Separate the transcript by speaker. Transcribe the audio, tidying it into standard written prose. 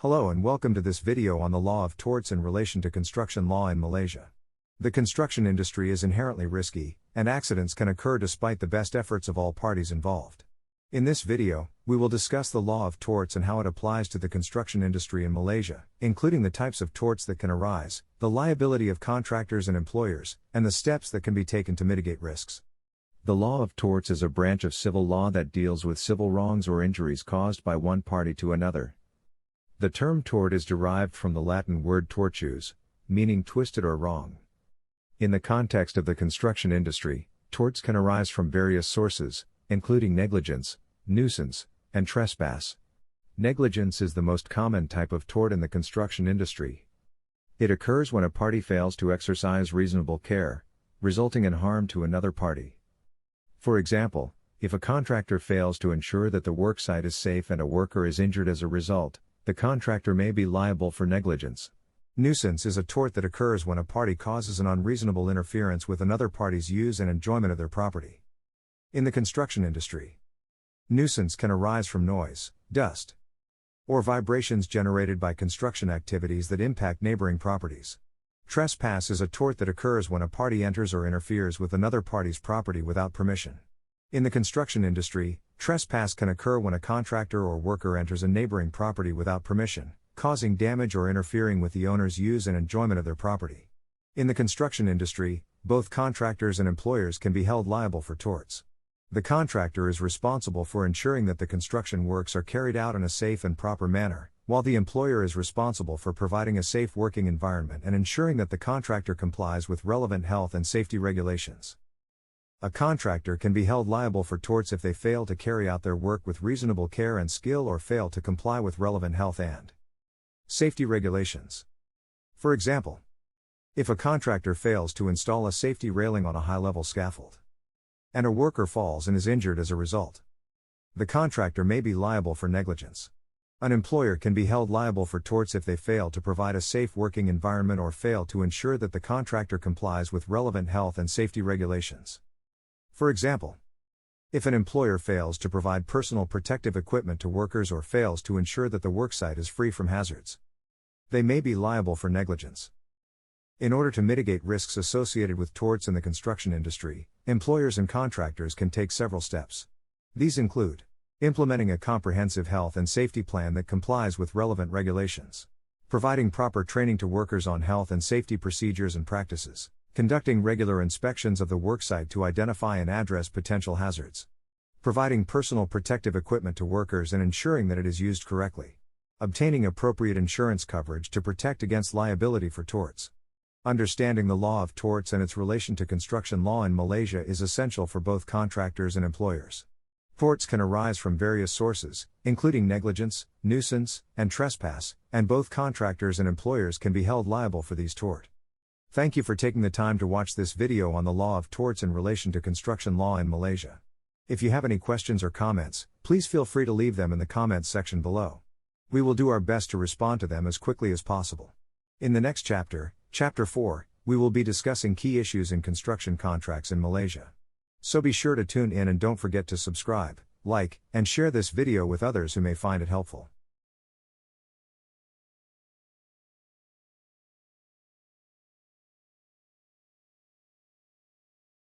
Speaker 1: Hello and welcome to this video on the law of torts in relation to construction law in Malaysia. The construction industry is inherently risky, and accidents can occur despite the best efforts of all parties involved. In this video, we will discuss the law of torts and how it applies to the construction industry in Malaysia, including the types of torts that can arise, the liability of contractors and employers, and the steps that can be taken to mitigate risks. The law of torts is a branch of civil law that deals with civil wrongs or injuries caused by one party to another. The term tort is derived from the Latin word tortuus, meaning twisted or wrong. In the context of the construction industry, torts can arise from various sources, including negligence, nuisance, and trespass. Negligence is the most common type of tort in the construction industry. It occurs when a party fails to exercise reasonable care, resulting in harm to another party. For example, if a contractor fails to ensure that the worksite is safe and a worker is injured as a result, the contractor may be liable for negligence. Nuisance is a tort that occurs when a party causes an unreasonable interference with another party's use and enjoyment of their property. In the construction industry, nuisance can arise from noise, dust, or vibrations generated by construction activities that impact neighboring properties. Trespass is a tort that occurs when a party enters or interferes with another party's property without permission. In the construction industry, trespass can occur when a contractor or worker enters a neighboring property without permission, causing damage or interfering with the owner's use and enjoyment of their property. In the construction industry, both contractors and employers can be held liable for torts. The contractor is responsible for ensuring that the construction works are carried out in a safe and proper manner, while the employer is responsible for providing a safe working environment and ensuring that the contractor complies with relevant health and safety regulations. A contractor can be held liable for torts if they fail to carry out their work with reasonable care and skill or fail to comply with relevant health and safety regulations. For example, if a contractor fails to install a safety railing on a high-level scaffold, and a worker falls and is injured as a result, the contractor may be liable for negligence. An employer can be held liable for torts if they fail to provide a safe working environment or fail to ensure that the contractor complies with relevant health and safety regulations. For example, if an employer fails to provide personal protective equipment to workers or fails to ensure that the worksite is free from hazards, they may be liable for negligence. In order to mitigate risks associated with torts in the construction industry, employers and contractors can take several steps. These include implementing a comprehensive health and safety plan that complies with relevant regulations, providing proper training to workers on health and safety procedures and practices, conducting regular inspections of the worksite to identify and address potential hazards, providing personal protective equipment to workers and ensuring that it is used correctly, obtaining appropriate insurance coverage to protect against liability for torts. Understanding the law of torts and its relation to construction law in Malaysia is essential for both contractors and employers. Torts can arise from various sources, including negligence, nuisance, and trespass, and both contractors and employers can be held liable for these torts. Thank you for taking the time to watch this video on the law of torts in relation to construction law in Malaysia. If you have any questions or comments, please feel free to leave them in the comments section below. We will do our best to respond to them as quickly as possible. In the next chapter, Chapter 4, we will be discussing key issues in construction contracts in Malaysia. So be sure to tune in and don't forget to subscribe, like, and share this video with others who may find it helpful.